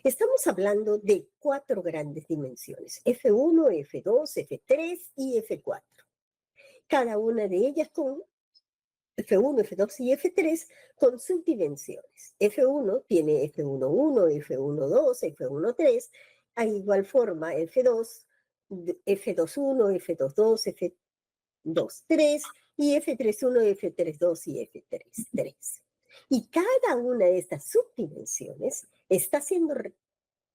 Estamos hablando de 4 grandes dimensiones, F1, F2, F3 y F4. Cada una de ellas con F1, F2 y F3 con subdimensiones. F1 tiene F11, F12, F13, a igual forma F2, F21, F22, F23 y F31, F32 y F33. Y cada una de estas subdimensiones está siendo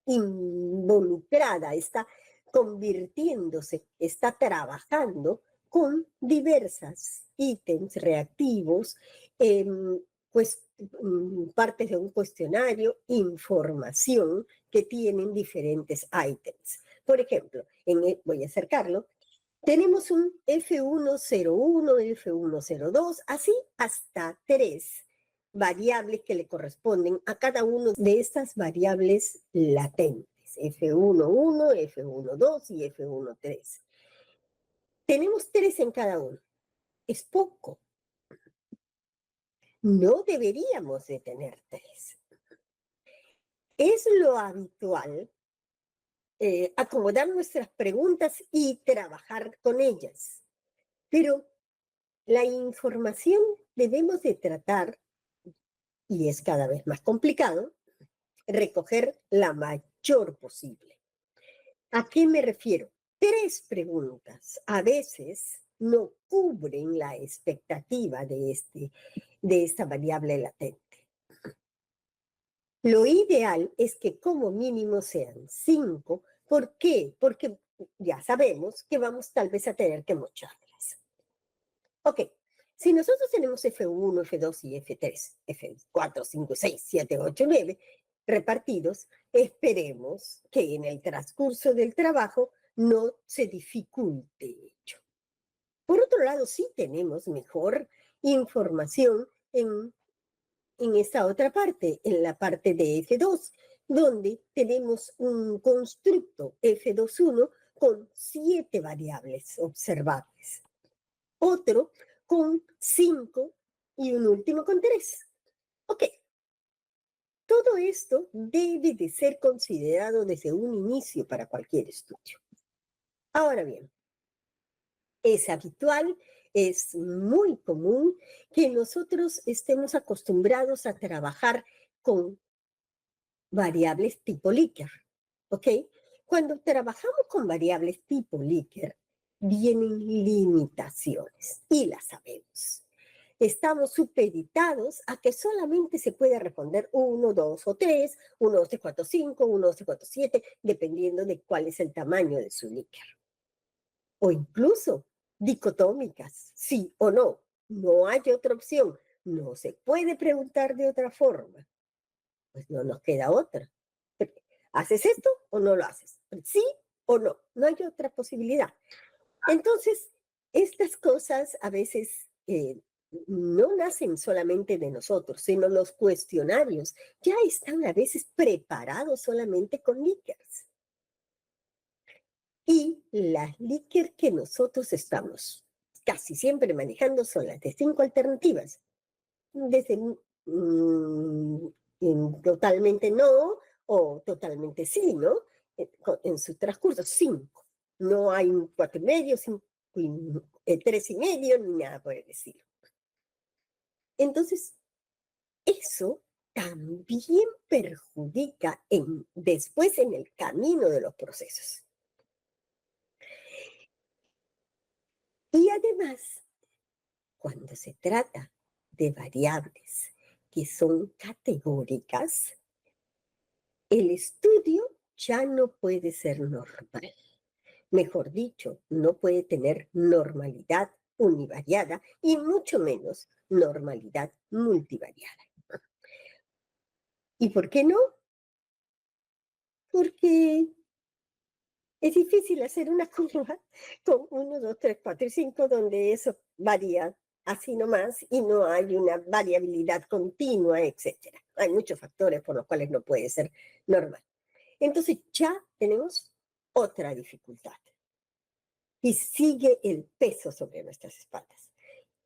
involucrada, está convirtiéndose, está trabajando con diversas ítems reactivos, pues partes de un cuestionario, información que tienen diferentes ítems. Por ejemplo, voy a acercarlo, tenemos un F101, F102, así hasta 3 variables que le corresponden a cada una de estas variables latentes, F11, F12 y F13. Tenemos 3 en cada uno. Es poco. No deberíamos de tener 3. Es lo habitual acomodar nuestras preguntas y trabajar con ellas. Pero la información debemos de tratar, y es cada vez más complicado, recoger la mayor posible. ¿A qué me refiero? 3 preguntas a veces no cubren la expectativa de esta variable latente. Lo ideal es que como mínimo sean 5. ¿Por qué? Porque ya sabemos que vamos tal vez a tener que mocharlas. Ok, si nosotros tenemos F1, F2 y F3, F4, 5, 6, 7, 8, 9, repartidos, esperemos que en el transcurso del trabajo no se dificulte ello. Por otro lado, sí tenemos mejor información en esta otra parte, en la parte de F2, donde tenemos un constructo F21 con 7 variables observables. Otro con 5 y un último con 3. Ok. Todo esto debe de ser considerado desde un inicio para cualquier estudio. Ahora bien, es habitual, es muy común que nosotros estemos acostumbrados a trabajar con variables tipo Likert, ¿ok? Cuando trabajamos con variables tipo Likert, vienen limitaciones y las sabemos. Estamos supeditados a que solamente se puede responder 1, 2 o 3, 1, 2, 3, 4, 5, 1, 2, 3, 4, 7, dependiendo de cuál es el tamaño de su Likert. O incluso dicotómicas, sí o no. No hay otra opción. No se puede preguntar de otra forma. Pues no nos queda otra. ¿Haces esto o no lo haces? ¿Sí o no? No hay otra posibilidad. Entonces, estas cosas a veces no nacen solamente de nosotros, sino los cuestionarios ya están a veces preparados solamente con Likerts. Y las Likert que nosotros estamos casi siempre manejando son las de 5 alternativas. Desde totalmente no o totalmente sí, ¿no? En su transcurso, 5. No hay un 4,5, 3,5, ni nada por el estilo. Entonces, eso también perjudica después en el camino de los procesos. Y además, cuando se trata de variables que son categóricas, el estudio ya no puede ser normal. Mejor dicho, no puede tener normalidad univariada y mucho menos normalidad multivariada. ¿Y por qué no? Porque es difícil hacer una curva con 1, 2, 3, 4 y 5 donde eso varía así nomás y no hay una variabilidad continua, etc. Hay muchos factores por los cuales no puede ser normal. Entonces ya tenemos otra dificultad. Y sigue el peso sobre nuestras espaldas.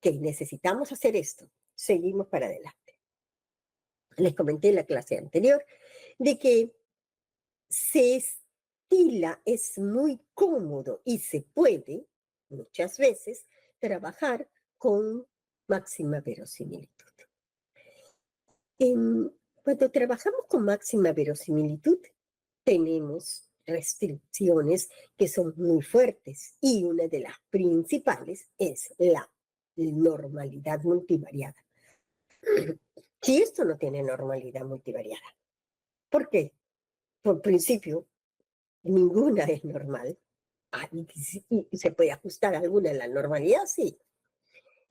Que necesitamos hacer esto. Seguimos para adelante. Les comenté en la clase anterior de que se estila, es muy cómodo y se puede, muchas veces, trabajar con máxima verosimilitud. Cuando trabajamos con máxima verosimilitud, tenemos restricciones que son muy fuertes y una de las principales es la normalidad multivariada. Si esto no tiene normalidad multivariada, ¿por qué? Por principio, ninguna es normal. Y se puede ajustar alguna en la normalidad, sí.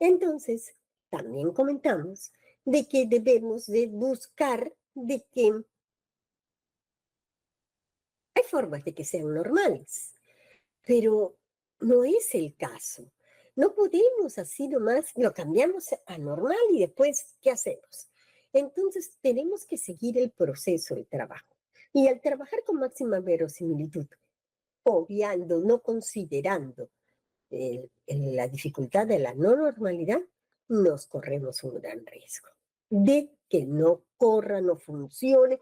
Entonces, también comentamos de que debemos de buscar de que hay formas de que sean normales, pero no es el caso. No podemos así nomás, lo cambiamos a normal y después, ¿qué hacemos? Entonces, tenemos que seguir el proceso de trabajo. Y al trabajar con máxima verosimilitud, obviando, no considerando la dificultad de la no normalidad, nos corremos un gran riesgo de que no corra, no funcione,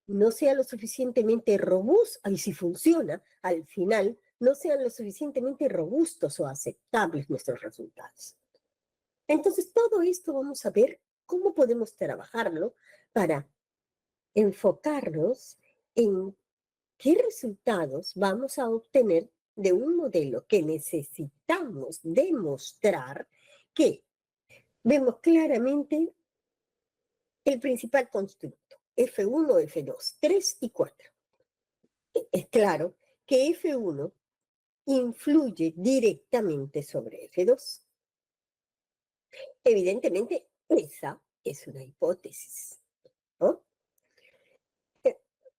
no sea lo suficientemente robusto, y si funciona, al final, no sean lo suficientemente robustos o aceptables nuestros resultados. Entonces, todo esto vamos a ver cómo podemos trabajarlo para enfocarnos en qué resultados vamos a obtener de un modelo que necesitamos demostrar que vemos claramente el principal constructo, F1, F2, 3 y 4. Es claro que F1 influye directamente sobre F2. Evidentemente, esa es una hipótesis, ¿no?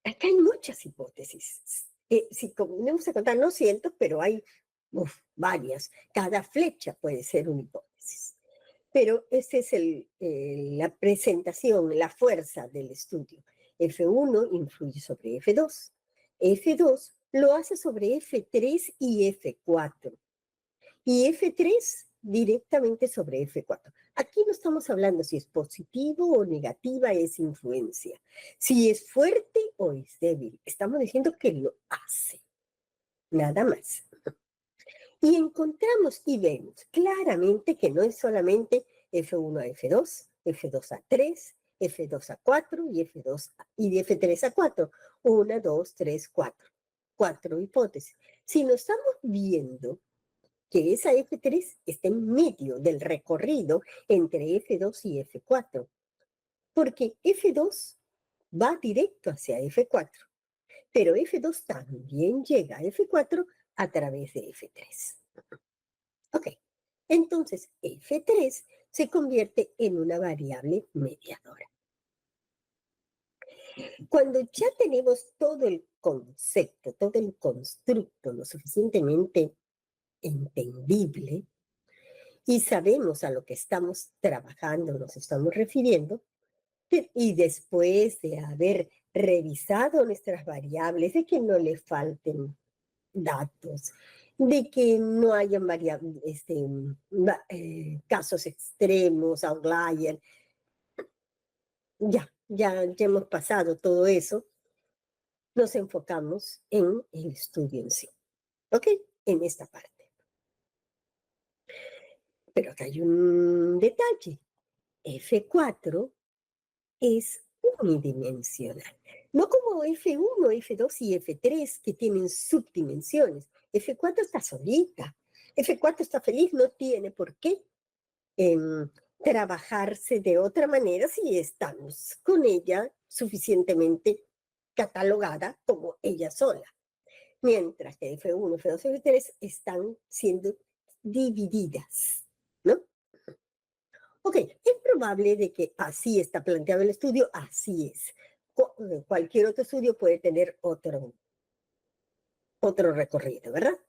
Acá hay muchas hipótesis. Si vamos a contar, no cientos, pero hay varias. Cada flecha puede ser una hipótesis. Pero esa es la presentación, la fuerza del estudio. F1 influye sobre F2. F2 lo hace sobre F3 y F4. Y F3 directamente sobre F4. Aquí no estamos hablando si es positivo o negativa esa influencia, si es fuerte o es débil. Estamos diciendo que lo hace, nada más. Y encontramos y vemos claramente que no es solamente F1 a F2, F2 a 3, F2 a 4 y y F3 a 4. 1, 2, 3, 4. 4 hipótesis. Sino estamos viendo que esa F3 está en medio del recorrido entre F2 y F4, porque F2 va directo hacia F4, pero F2 también llega a F4 a través de F3. Ok, entonces F3 se convierte en una variable mediadora. Cuando ya tenemos todo el concepto, todo el constructo lo suficientemente entendible, y sabemos a lo que estamos trabajando, nos estamos refiriendo, y después de haber revisado nuestras variables, de que no le falten datos, de que no hayan casos extremos, outlier, ya hemos pasado todo eso, nos enfocamos en el estudio en sí, ¿ok? En esta parte. Pero acá hay un detalle. F4 es unidimensional. No como F1, F2 y F3 que tienen subdimensiones. F4 está solita. F4 está feliz, no tiene por qué trabajarse de otra manera si estamos con ella suficientemente catalogada como ella sola. Mientras que F1, F2 y F3 están siendo divididas, ¿no? Ok, es probable de que así está planteado el estudio, así es. Cualquier otro estudio puede tener otro recorrido, ¿verdad?